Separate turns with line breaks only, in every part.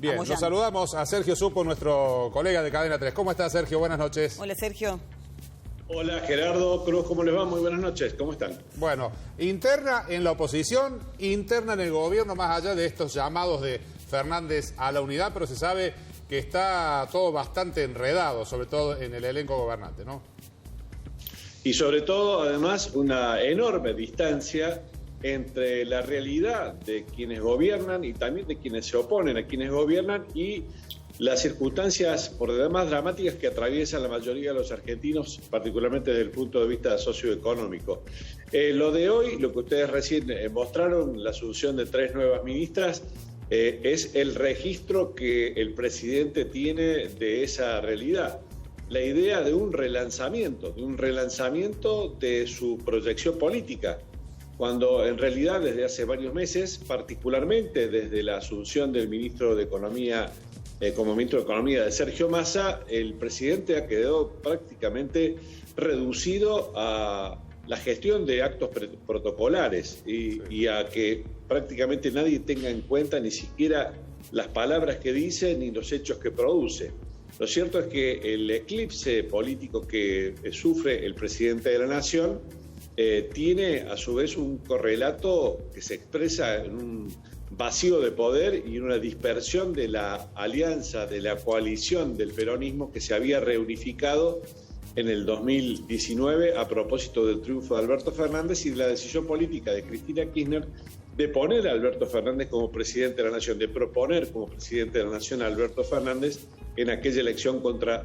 Bien, nos saludamos a Sergio Supo, nuestro colega de Cadena 3. ¿Cómo está, Sergio? Buenas noches.
Hola, Sergio.
Hola, Gerardo Cruz, ¿cómo les va? Muy buenas noches, ¿cómo están?
Bueno, interna en la oposición, interna en el gobierno, más allá de estos llamados de Fernández a la unidad, pero se sabe que está todo bastante enredado, sobre todo en el elenco gobernante, ¿no?
Y sobre todo, además, una enorme distancia entre la realidad de quienes gobiernan y también de quienes se oponen a quienes gobiernan y las circunstancias por demás dramáticas que atraviesan la mayoría de los argentinos, particularmente desde el punto de vista socioeconómico. Lo de hoy, lo que ustedes recién mostraron, la asunción de 3 nuevas ministras, es el registro que el presidente tiene de esa realidad. La idea de un relanzamiento de su proyección política, cuando en realidad desde hace varios meses, particularmente desde la asunción del ministro de Economía, como ministro de Economía de Sergio Massa, el presidente ha quedado prácticamente reducido a la gestión de actos protocolares y a que prácticamente nadie tenga en cuenta ni siquiera las palabras que dice ni los hechos que produce. Lo cierto es que el eclipse político que sufre el presidente de la Nación tiene a su vez un correlato que se expresa en un vacío de poder y una dispersión de la alianza, de la coalición del peronismo que se había reunificado en el 2019 a propósito del triunfo de Alberto Fernández y de la decisión política de Cristina Kirchner de poner a Alberto Fernández como presidente de la Nación, de proponer como presidente de la Nación a Alberto Fernández en aquella elección contra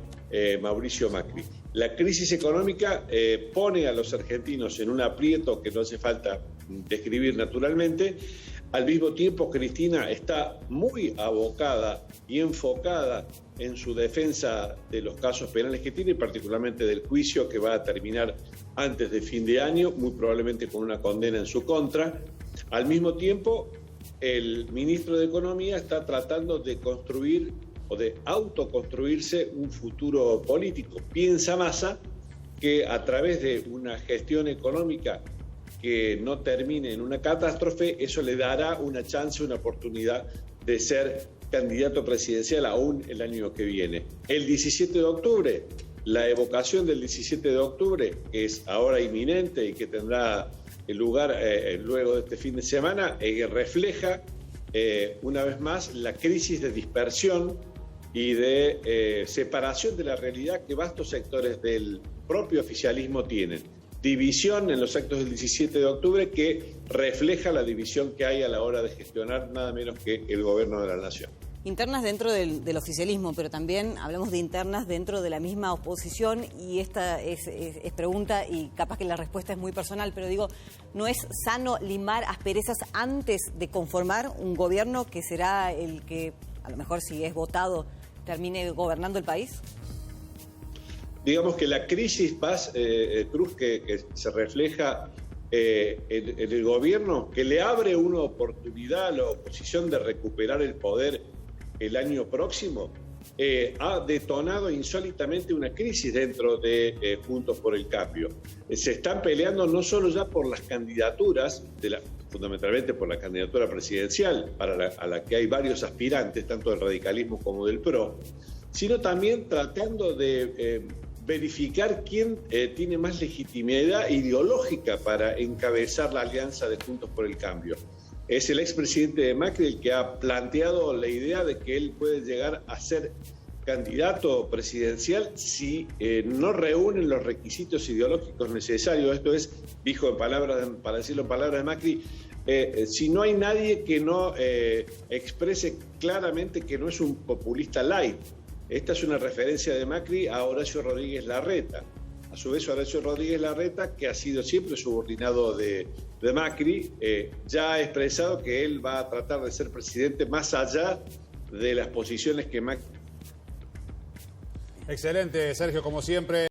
Mauricio Macri. La crisis económica pone a los argentinos en un aprieto que no hace falta describir naturalmente. Al mismo tiempo, Cristina está muy abocada y enfocada en su defensa de los casos penales que tiene, particularmente del juicio que va a terminar antes de fin de año, muy probablemente con una condena en su contra. Al mismo tiempo, el ministro de Economía está tratando de construir o de autoconstruirse un futuro político. Piensa Massa que a través de una gestión económica que no termine en una catástrofe, eso le dará una chance, una oportunidad de ser candidato presidencial aún el año que viene. El 17 de octubre, la evocación del 17 de octubre, que es ahora inminente y que tendrá lugar luego de este fin de semana, refleja una vez más la crisis de dispersión y de separación de la realidad que vastos sectores del propio oficialismo tienen. División en los actos del 17 de octubre que refleja la división que hay a la hora de gestionar nada menos que el gobierno de la nación.
Internas dentro del oficialismo, pero también hablamos de internas dentro de la misma oposición y esta es pregunta y capaz que la respuesta es muy personal, pero digo, ¿no es sano limar asperezas antes de conformar un gobierno que será el que, a lo mejor si es votado, termine gobernando el país?
Digamos que la crisis Cruz que se refleja en el gobierno, que le abre una oportunidad a la oposición de recuperar el poder el año próximo, ha detonado insólitamente una crisis dentro de Juntos por el Cambio. Se están peleando no solo ya por las candidaturas, fundamentalmente por la candidatura presidencial, a la que hay varios aspirantes, tanto del radicalismo como del PRO, sino también tratando de verificar quién tiene más legitimidad ideológica para encabezar la alianza de Juntos por el Cambio. Es el expresidente de Macri el que ha planteado la idea de que él puede llegar a ser candidato presidencial si no reúnen los requisitos ideológicos necesarios. Esto es, dijo para decirlo en palabras de Macri, si no hay nadie que no exprese claramente que no es un populista light. Esta es una referencia de Macri a Horacio Rodríguez Larreta. A su vez, Horacio Rodríguez Larreta, que ha sido siempre subordinado de Macri, ya ha expresado que él va a tratar de ser presidente más allá de las posiciones que Macri.
Excelente, Sergio, como siempre.